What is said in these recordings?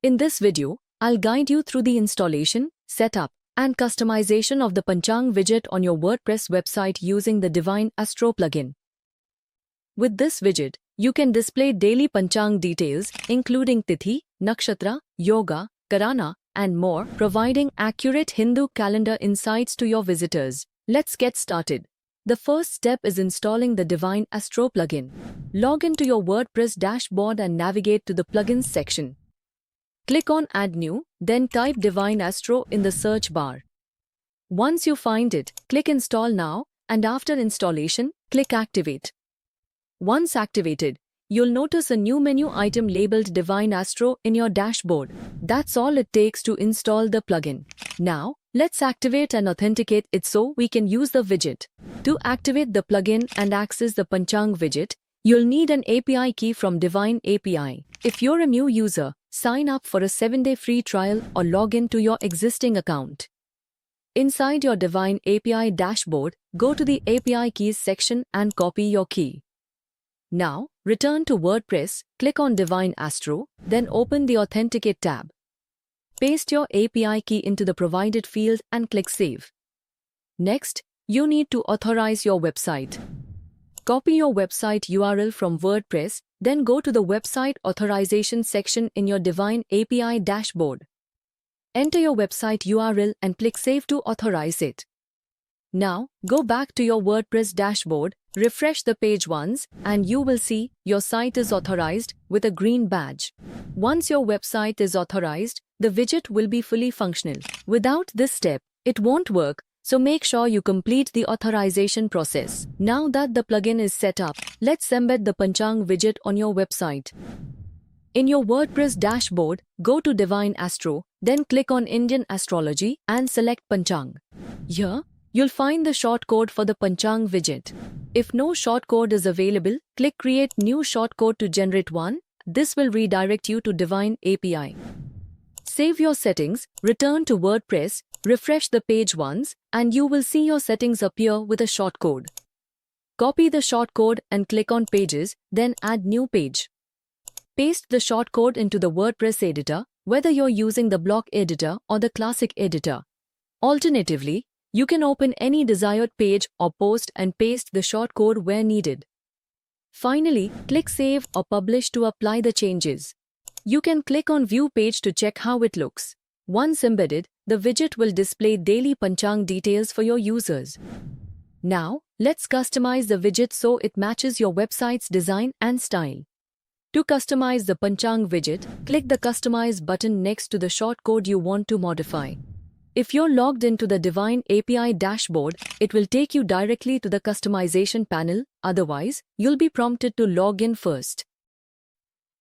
In this video, I'll guide you through the installation, setup, and customization of the Panchang widget on your WordPress website using the Divine Astro plugin. With this widget, you can display daily Panchang details including Tithi, Nakshatra, Yoga, Karana, and more, providing accurate Hindu calendar insights to your visitors. Let's get started. The first step is installing the Divine Astro plugin. Log into your WordPress dashboard and navigate to the Plugins section. Click on Add New, then type Divine Astro in the search bar. Once you find it, click Install Now, and after installation, click Activate. Once activated, you'll notice a new menu item labeled Divine Astro in your dashboard. That's all it takes to install the plugin. Now, let's activate and authenticate it so we can use the widget. To activate the plugin and access the Panchang widget, you'll need an API key from Divine API. If you're a new user, sign up for a 7-day free trial or log in to your existing account. Inside your Divine API dashboard, go to the API Keys section and copy your key. Now, return to WordPress, click on Divine Astro, then open the Authenticate tab. Paste your API key into the provided field and click Save. Next, you need to authorize your website. Copy your website URL from WordPress, then go to the Website Authorization section in your Divine API dashboard. Enter your website URL and click Save to authorize it. Now, go back to your WordPress dashboard, refresh the page once, and you will see your site is authorized with a green badge. Once your website is authorized, the widget will be fully functional. Without this step, it won't work, so make sure you complete the authorization process. Now that the plugin is set up, let's embed the Panchang widget on your website. In your WordPress dashboard, go to Divine Astro, then click on Indian Astrology and select Panchang. Here, you'll find the shortcode for the Panchang widget. If no shortcode is available, click Create New Shortcode to generate one. This will redirect you to Divine API. Save your settings, return to WordPress, refresh the page once, and you will see your settings appear with a shortcode. Copy the shortcode and click on Pages, then add New Page. Paste the shortcode into the WordPress editor, whether you're using the block editor or the classic editor. Alternatively, you can open any desired page or post and paste the shortcode where needed. Finally, click Save or Publish to apply the changes. You can click on View Page to check how it looks. Once embedded, the widget will display daily Panchang details for your users. Now, let's customize the widget so it matches your website's design and style. To customize the Panchang widget, click the Customize button next to the shortcode you want to modify. If you're logged into the Divine API dashboard, it will take you directly to the customization panel, otherwise, you'll be prompted to log in first.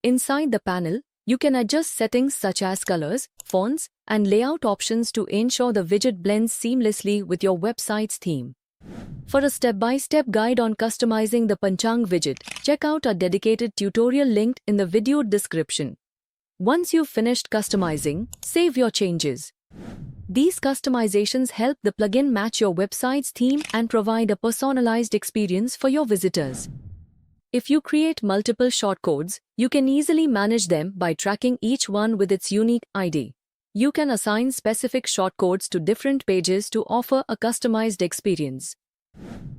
Inside the panel, you can adjust settings such as colors, fonts, and layout options to ensure the widget blends seamlessly with your website's theme. For a step-by-step guide on customizing the Panchang widget, check out our dedicated tutorial linked in the video description. Once you've finished customizing, save your changes. These customizations help the plugin match your website's theme and provide a personalized experience for your visitors. If you create multiple shortcodes, you can easily manage them by tracking each one with its unique ID. You can assign specific shortcodes to different pages to offer a customized experience.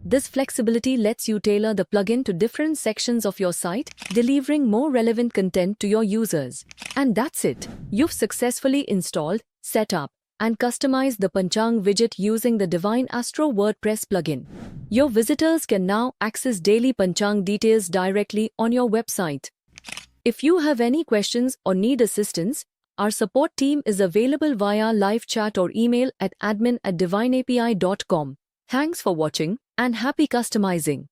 This flexibility lets you tailor the plugin to different sections of your site, delivering more relevant content to your users. And that's it. You've successfully installed, set up, and customize the Panchang widget using the Divine Astro WordPress plugin. Your visitors can now access daily Panchang details directly on your website. If you have any questions or need assistance, our support team is available via live chat or email at admin@divineapi.com. Thanks for watching and happy customizing.